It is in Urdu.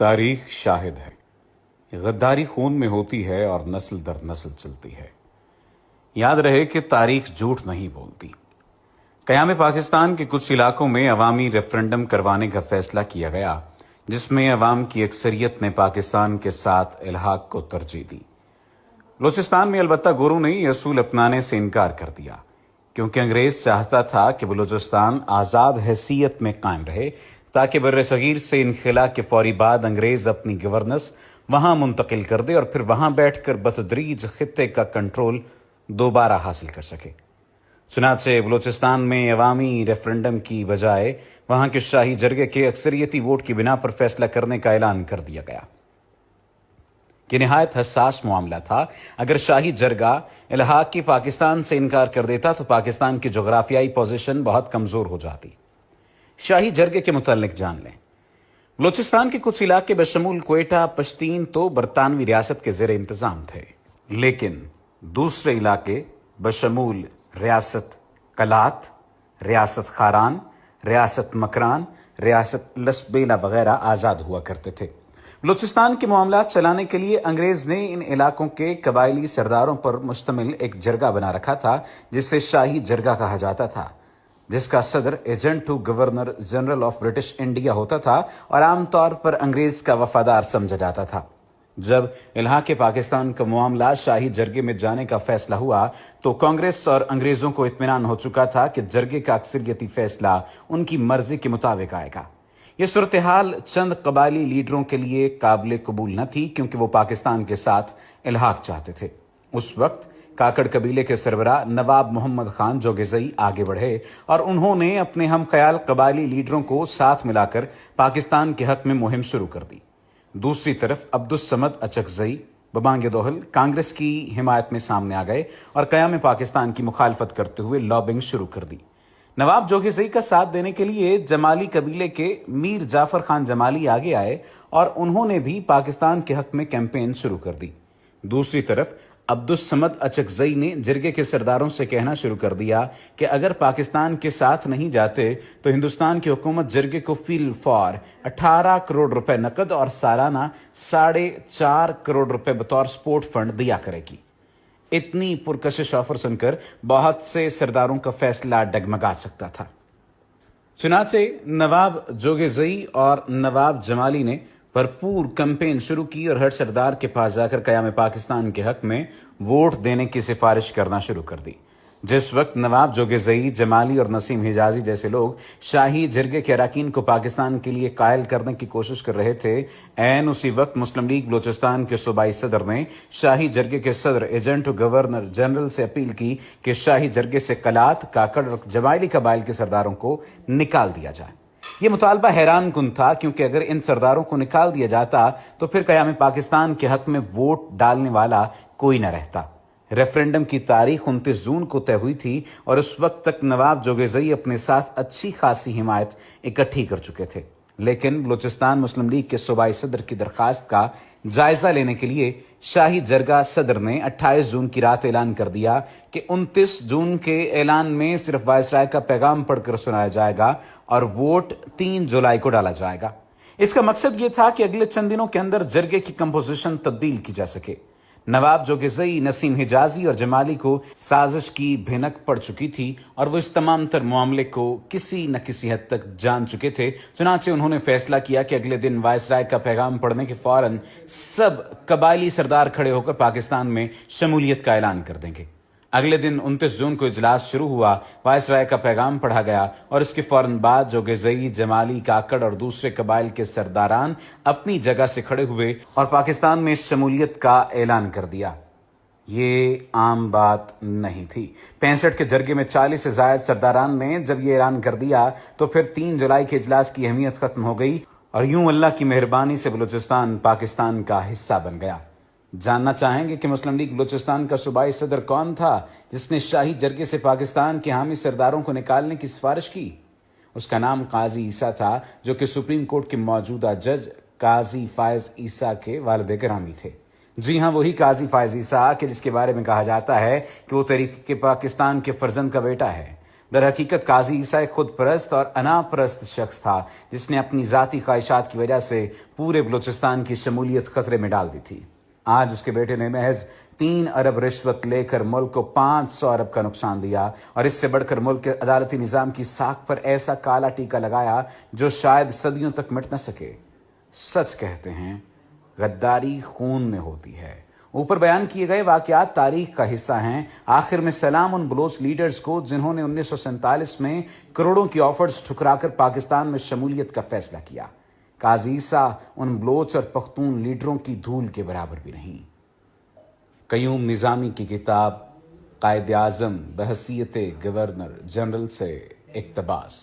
تاریخ شاہد ہے، غداری خون میں ہوتی ہے اور نسل در نسل چلتی ہے۔ یاد رہے کہ تاریخ جھوٹ نہیں بولتی۔ قیام پاکستان کے کچھ علاقوں میں عوامی ریفرنڈم کروانے کا فیصلہ کیا گیا، جس میں عوام کی اکثریت نے پاکستان کے ساتھ الحاق کو ترجیح دی۔ بلوچستان میں البتہ گوروں نے یہ اصول اپنانے سے انکار کر دیا، کیونکہ انگریز چاہتا تھا کہ بلوچستان آزاد حیثیت میں قائم رہے تاکہ بر صغیر سے انخلا کے فوری بعد انگریز اپنی گورننس وہاں منتقل کر دے اور پھر وہاں بیٹھ کر بتدریج خطے کا کنٹرول دوبارہ حاصل کر سکے۔ چنانچہ بلوچستان میں عوامی ریفرنڈم کی بجائے وہاں کے شاہی جرگے کے اکثریتی ووٹ کی بنا پر فیصلہ کرنے کا اعلان کر دیا گیا۔ یہ نہایت حساس معاملہ تھا۔ اگر شاہی جرگہ الحاق کی پاکستان سے انکار کر دیتا تو پاکستان کی جغرافیائی پوزیشن بہت کمزور ہو جاتی۔ شاہی جرگے کے متعلق جان لیں۔ بلوچستان کے کچھ علاقے بشمول کوئٹہ، پشتین تو برطانوی ریاست کے زیر انتظام تھے، لیکن دوسرے علاقے بشمول ریاست کلات، ریاست خاران، ریاست مکران، ریاست لسبیلا وغیرہ آزاد ہوا کرتے تھے۔ بلوچستان کے معاملات چلانے کے لیے انگریز نے ان علاقوں کے قبائلی سرداروں پر مشتمل ایک جرگہ بنا رکھا تھا، جسے شاہی جرگہ کہا جاتا تھا، جس کا صدر agent to governor general of British India ہوتا تھا اور عام طور پر انگریز کا وفادار سمجھا جاتا تھا۔ جب الحاق پاکستان کا معاملہ شاہی جرگے میں جانے کا فیصلہ ہوا تو کانگریس اور انگریزوں کو اطمینان ہو چکا تھا کہ جرگے کا اکثریتی فیصلہ ان کی مرضی کے مطابق آئے گا۔ یہ صورتحال چند قبائلی لیڈروں کے لیے قابل قبول نہ تھی، کیونکہ وہ پاکستان کے ساتھ الحاق چاہتے تھے۔ اس وقت کاکڑ قبیلے کے سربراہ نواب محمد خان جوگزئی آگے بڑھے اور انہوں نے اپنے ہم خیال قبائلی لیڈروں کو ساتھ ملا کر پاکستان کے حق میں مہم شروع کر دی۔ دوسری طرف عبدالصمد اچکزئی ببانگ دوہل کانگریس کی حمایت میں سامنے آ گئے اور قیام پاکستان کی مخالفت کرتے ہوئے لابنگ شروع کر دی۔ نواب جوگزئی کا ساتھ دینے کے لیے جمالی قبیلے کے میر جعفر خان جمالی آگے آئے اور انہوں نے بھی پاکستان کے حق میں کیمپین شروع کر دی۔ دوسری طرف عبدالصمد اچکزئی نے جرگے کے سرداروں سے کہنا شروع کر دیا کہ اگر پاکستان کے ساتھ نہیں جاتے تو ہندوستان کی حکومت جرگے کو فی الفور 18 کروڑ روپے نقد اور سالانہ 4.5 کروڑ روپے بطور سپورٹ فنڈ دیا کرے گی۔ اتنی پرکشش آفر سن کر بہت سے سرداروں کا فیصلہ ڈگمگا سکتا تھا۔ چنانچہ نواب جوگزئی اور نواب جمالی نے بھرپور کیمپین شروع کی اور ہر سردار کے پاس جا کر قیام پاکستان کے حق میں ووٹ دینے کی سفارش کرنا شروع کر دی۔ جس وقت نواب جوگزئی، جمالی اور نسیم حجازی جیسے لوگ شاہی جرگے کے اراکین کو پاکستان کے لیے قائل کرنے کی کوشش کر رہے تھے، عین اسی وقت مسلم لیگ بلوچستان کے صوبائی صدر نے شاہی جرگے کے صدر ایجنٹ گورنر جنرل سے اپیل کی کہ شاہی جرگے سے کلات، کاکڑ اور جمالی قبائل کے سرداروں کو نکال دیا جائے۔ یہ مطالبہ حیران کن تھا، کیونکہ اگر ان سرداروں کو نکال دیا جاتا تو پھر قیام پاکستان کے حق میں ووٹ ڈالنے والا کوئی نہ رہتا۔ ریفرنڈم کی تاریخ 29 جون کو طے ہوئی تھی اور اس وقت تک نواب جوگزئی اپنے ساتھ اچھی خاصی حمایت اکٹھی کر چکے تھے، لیکن بلوچستان مسلم لیگ کے صوبائی صدر کی درخواست کا جائزہ لینے کے لیے شاہی جرگہ صدر نے 28 جون کی رات اعلان کر دیا کہ 29 جون کے اعلان میں صرف وائسرائے کا پیغام پڑھ کر سنایا جائے گا اور ووٹ 3 جولائی کو ڈالا جائے گا۔ اس کا مقصد یہ تھا کہ اگلے چند دنوں کے اندر جرگے کی کمپوزیشن تبدیل کی جا سکے۔ نواب جوگزئی، نسیم حجازی اور جمالی کو سازش کی بھنک پڑ چکی تھی اور وہ اس تمام تر معاملے کو کسی نہ کسی حد تک جان چکے تھے۔ چنانچہ انہوں نے فیصلہ کیا کہ اگلے دن وائسرائے کا پیغام پڑھنے کے فوراً سب قبائلی سردار کھڑے ہو کر پاکستان میں شمولیت کا اعلان کر دیں گے۔ اگلے دن 29 جون کو اجلاس شروع ہوا، وائسرائے کا پیغام پڑھا گیا اور اس کے فوراً بعد جوگزئی، جمالی، کاکڑ اور دوسرے قبائل کے سرداران اپنی جگہ سے کھڑے ہوئے اور پاکستان میں شمولیت کا اعلان کر دیا۔ یہ عام بات نہیں تھی۔ 65 کے جرگے میں 40 سے زائد سرداران نے جب یہ اعلان کر دیا تو پھر 3 جولائی کے اجلاس کی اہمیت ختم ہو گئی اور یوں اللہ کی مہربانی سے بلوچستان پاکستان کا حصہ بن گیا۔ جاننا چاہیں گے کہ مسلم لیگ بلوچستان کا صوبائی صدر کون تھا جس نے شاہی جرگے سے پاکستان کے حامی سرداروں کو نکالنے کی سفارش کی؟ اس کا نام قاضی عیسیٰ تھا، جو کہ سپریم کورٹ کے موجودہ جج قاضی فائز عیسیٰ کے والد گرامی تھے۔ جی ہاں، وہی قاضی فائز عیسیٰ کہ جس کے بارے میں کہا جاتا ہے کہ وہ تحریک پاکستان کے فرزند کا بیٹا ہے۔ در حقیقت قاضی عیسیٰ ایک خود پرست اور انا پرست شخص تھا جس نے اپنی ذاتی خواہشات کی وجہ سے پورے بلوچستان کی شمولیت خطرے میں ڈال دی تھی۔ آج اس کے بیٹے نے محض 3 ارب رشوت لے کر ملک کو 500 ارب کا نقصان دیا اور اس سے بڑھ کر ملک کے عدالتی نظام کی ساکھ پر ایسا کالا ٹیکا لگایا جو شاید صدیوں تک مٹ نہ سکے۔ سچ کہتے ہیں غداری خون میں ہوتی ہے۔ اوپر بیان کیے گئے واقعات تاریخ کا حصہ ہیں۔ آخر میں سلام ان بلوچ لیڈرز کو جنہوں نے 1947 میں کروڑوں کی آفرز ٹھکرا کر پاکستان میں شمولیت کا فیصلہ کیا۔ قاضی عیسیٰ ان بلوچ اور پختون لیڈروں کی دھول کے برابر بھی نہیں۔ قیوم نظامی کی کتاب قائد اعظم بحیثیت گورنر جنرل سے اقتباس۔